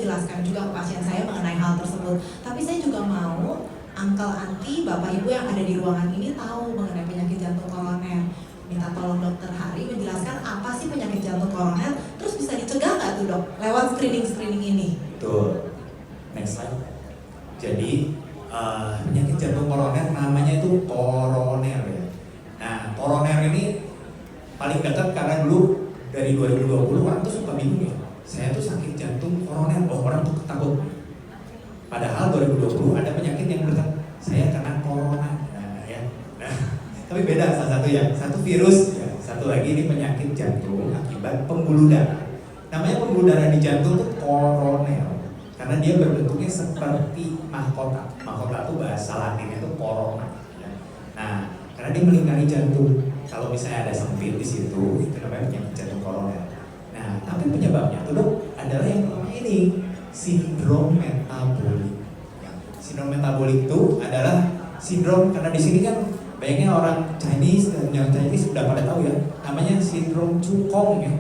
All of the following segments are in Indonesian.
jelaskan juga ke pasien saya mengenai hal tersebut. Tapi saya juga mau uncle, auntie, bapak ibu yang ada di ruangan ini tahu mengenai penyakit jantung koroner. Minta tolong dokter Hari menjelaskan apa sih penyakit jantung koroner, terus bisa dicegah nggak tuh dok lewat screening ini? Betul. Next slide. Jadi penyakit jantung koroner namanya itu koroner ya. Nah, koroner ini paling dekat karena dulu dari 2020 orang tuh suka bingung ya. Saya tuh sakit jantung koroner, orang tuh takut. Padahal 2020 ada penyakit yang berkata saya kena corona. Nah, tapi beda salah satu ya, satu virus ya, satu lagi ini penyakit jantung akibat pembuluh darah. Namanya pembuluh darah di jantung tuh koroner. Karena dia berbentuknya seperti mahkota. Mahkota itu bahasa Latinnya itu corona. Ya. Nah, karena dia melingkari jantung. Kalau misalnya ada sempit di situ, itu namanya penyakit jantung koroner. Nah, tapi penyebabnya tuh dok adalah yang namanya ini sindrom metabolik. Ya. Sindrom metabolik itu adalah sindrom karena di sini kan banyaknya orang Chinese dan yang Chinese sudah pada tahu ya, namanya sindrom cukong ya.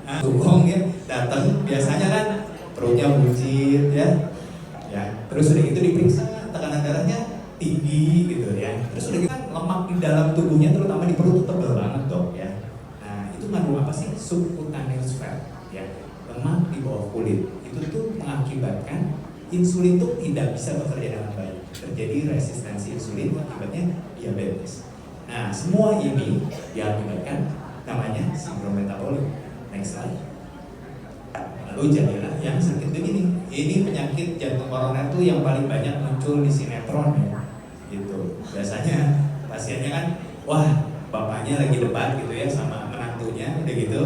Nah, cukong ya datang biasanya kan perutnya buncit ya, terus udah gitu diperiksa tekanan darahnya tinggi gitu ya, terus udah gitu kan lemak di dalam tubuhnya terutama di perut tebal banget dok ya. Nah itu mengandung apa sih? Subcutaneous fat ya, lemak di bawah kulit. Itu tuh mengakibatkan insulin tuh tidak bisa bekerja dengan baik, terjadi resistensi insulin, akibatnya diabetes. Nah semua ini diakibatkan namanya sindrom metabolik. Next slide. Lalu jadilah yang sakit begini. Ini penyakit jantung koroner tuh yang paling banyak muncul di sinetron ya. Gitu. Biasanya pasiennya kan, wah bapaknya lagi debat gitu ya sama menantunya, udah gitu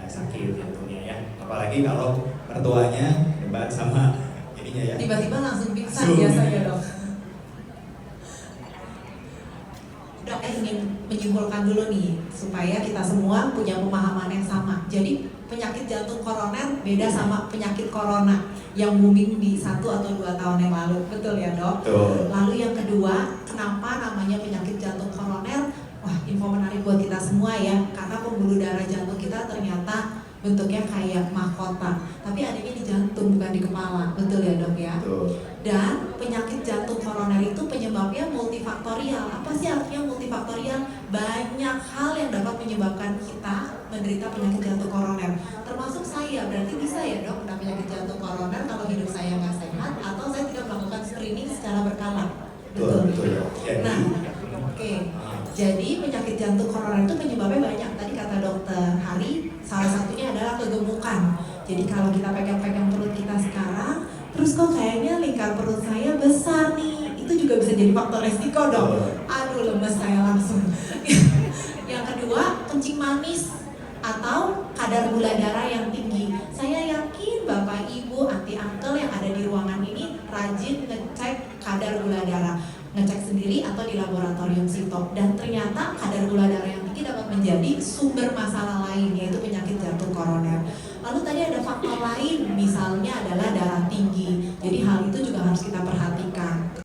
sakit jantungnya ya. Apalagi kalau mertuanya debat sama ininya ya. Tiba-tiba langsung pingsan biasanya dok. Dok, ingin menyimpulkan dulu nih supaya kita semua punya pemahaman yang sama. Jadi penyakit jantung koroner beda sama penyakit corona yang booming di 1 atau 2 tahun yang lalu, betul ya dok? Betul. Lalu yang kedua, kenapa namanya penyakit jantung koroner? Wah, info menarik buat kita semua ya, karena pembuluh darah jantung kita ternyata bentuknya kayak mahkota, tapi adanya di jantung bukan di kepala, betul ya dok ya? Betul. Dan penyakit jantung koroner itu penyebabnya multifaktorial. Apa sih artinya multifaktorial? Banyak hal yang dapat menyebabkan kita menderita penyakit jantung koroner. Termasuk saya, berarti bisa ya dok kena penyakit jantung koroner kalau hidup saya nggak sehat atau saya tidak melakukan screening secara berkala. Betul. Jadi, nah, oke. Jadi penyakit jantung koroner itu penyebabnya banyak. Tadi kata dokter Hari, salah satunya adalah kegemukan. Jadi kalau kita pegang-pegang perut kita sekarang, terus kok kayaknya lingkar perut saya besar nih, itu juga bisa jadi faktor resiko dong. Aduh, lemes saya langsung. Yang kedua, kencing manis atau kadar gula darah yang tinggi. Saya yakin bapak ibu, auntie uncle yang ada di ruangan ini rajin ngecek kadar gula darah, ngecek sendiri atau di laboratorium Sito, dan ternyata kadar gula darah yang tinggi dapat menjadi sumber masalah lain, yaitu penyakit jantung koroner. Lalu tadi ada faktor lain, misalnya adalah darah tinggi. Jadi hal itu juga harus kita perhatikan.